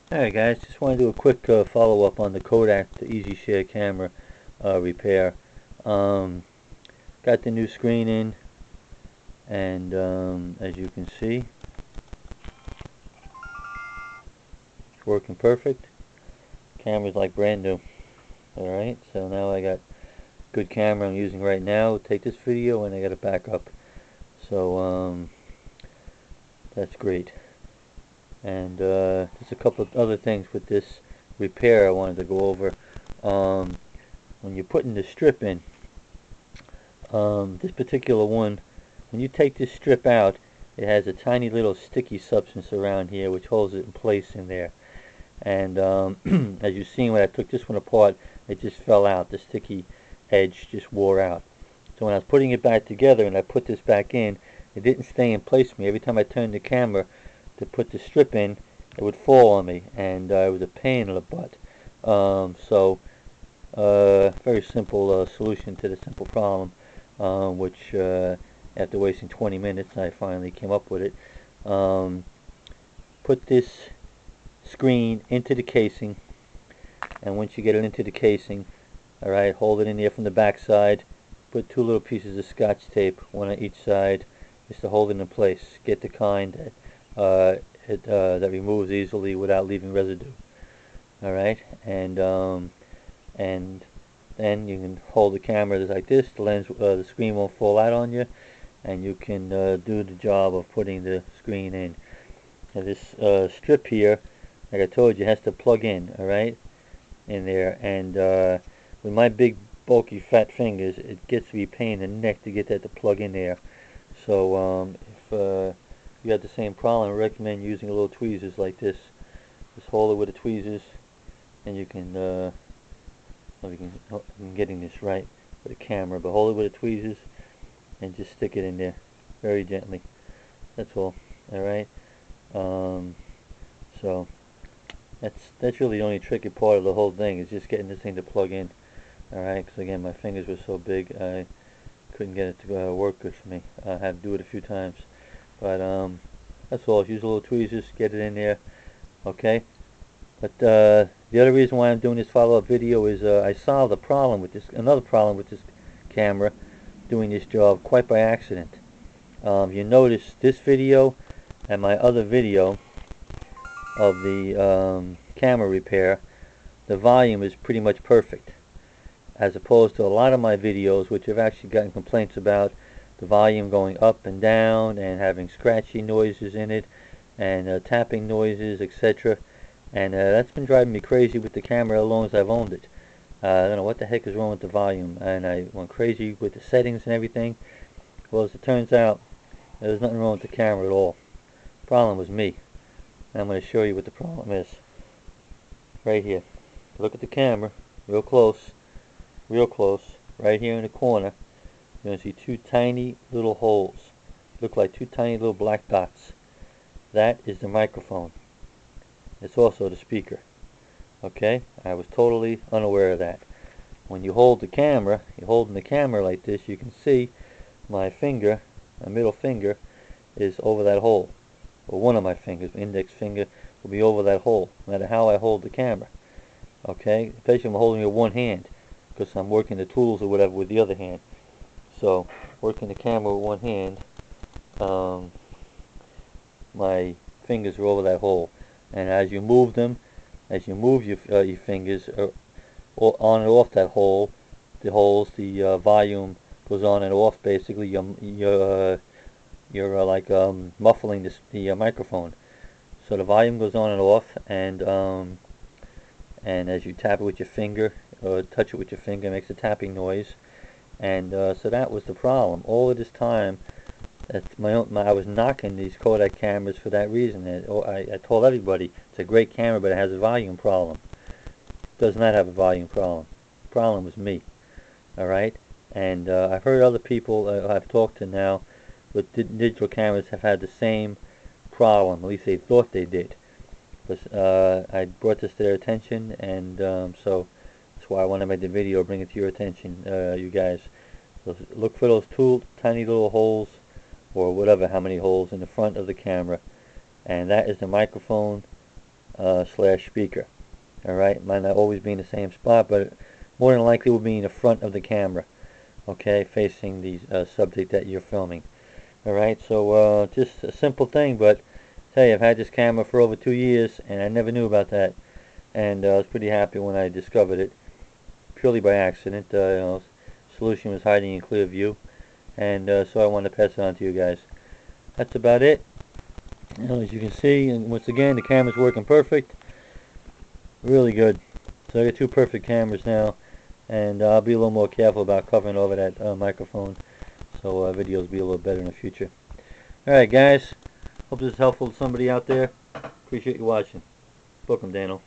Alright guys, just want to do a quick follow-up on the Kodak Easyshare Camera Repair. Got the new screen in, and as you can see, it's working perfect. Camera's like brand new. Alright, so now I got good camera I'm using right now. Take this video and I got it back up. So that's great. And just a couple of other things with this repair I wanted to go over. When you're putting the strip in, this particular one, when you take this strip out, it has a tiny little sticky substance around here which holds it in place in there. And as you've seen when I took this one apart, it just fell out. The sticky edge just wore out. So when I was putting it back together and I put this back in, it didn't stay in place for me. Every time I turned the camera to put the strip in, it would fall on me, and it was a pain in the butt. Very simple solution to the simple problem, which after wasting 20 minutes, I finally came up with it. Put this screen into the casing, and once you get it into the casing, alright, hold it in there from the back side. Put two little pieces of Scotch tape, one on each side, just to hold it in place. Get the kind that removes easily without leaving residue. Alright, and then you can hold the camera like this. The screen won't fall out on you, and you can do the job of putting the screen in. Now this strip here, like I told you, has to plug in, alright, in there. And with my big, bulky, fat fingers, it gets to be a pain in the neck to get that to plug in there. So if you have the same problem, I recommend using a little tweezers like this. Just hold it with the tweezers, and you can, I'm getting this right with the camera, but hold it with the tweezers and just stick it in there very gently. That's all. Alright. So that's really the only tricky part of the whole thing, is just getting this thing to plug in. Alright, because again, my fingers were so big I couldn't get it to work good for me. I had to do it a few times. But that's all. Use a little tweezers, get it in there. Okay. But the other reason why I'm doing this follow-up video is I solved another problem with this camera doing this job quite by accident. You notice this video and my other video of the camera repair, the volume is pretty much perfect, as opposed to a lot of my videos which have actually gotten complaints about the volume going up and down and having scratchy noises in it and tapping noises, etc. And that's been driving me crazy with the camera as long as I've owned it. I don't know what the heck is wrong with the volume, and I went crazy with the settings and everything. Well, as it turns out, there's nothing wrong with the camera at all. The problem was me. And I'm going to show you what the problem is. Right here. Look at the camera, real close, right here in the corner. You're going to see two tiny little holes. Look like two tiny little black dots. That is the microphone. It's also the speaker. Okay? I was totally unaware of that. When you hold the camera, you're holding the camera like this, you can see my finger, my middle finger, is over that hole. Or one of my fingers, my index finger, will be over that hole, no matter how I hold the camera. Okay? Especially if I'm holding it with one hand, because I'm working the tools or whatever with the other hand. So, working the camera with one hand, my fingers are over that hole. And as you move them, as you move your fingers on and off that hole, the volume goes on and off. Basically, you're like muffling the microphone. So the volume goes on and off, and as you tap it with your finger or touch it with your finger, it makes a tapping noise. And so that was the problem. All of this time, I was knocking these Kodak cameras for that reason. I told everybody it's a great camera, but it has a volume problem. It does not have a volume problem. The problem was me. Alright? And I've heard other people I've talked to now with digital cameras have had the same problem. At least they thought they did. But I brought this to their attention, and so that's why I want to make the video, bring it to your attention, you guys. So look for those two tiny little holes, or whatever, how many holes in the front of the camera, and that is the microphone slash speaker. Alright, might not always be in the same spot, but more than likely will be in the front of the camera, okay, facing the subject that you're filming. Alright, so just a simple thing, but tell you, I've had this camera for over 2 years and I never knew about that, and I was pretty happy when I discovered it, purely by accident. Solution was hiding in clear view, and so I wanted to pass it on to you guys. That's about it. As you can see, and once again, the camera's working perfect. Really good. So I got 2 perfect cameras now, and I'll be a little more careful about covering over that microphone, so videos be a little better in the future. Alright guys, hope this is helpful to somebody out there. Appreciate you watching. Welcome, Daniel.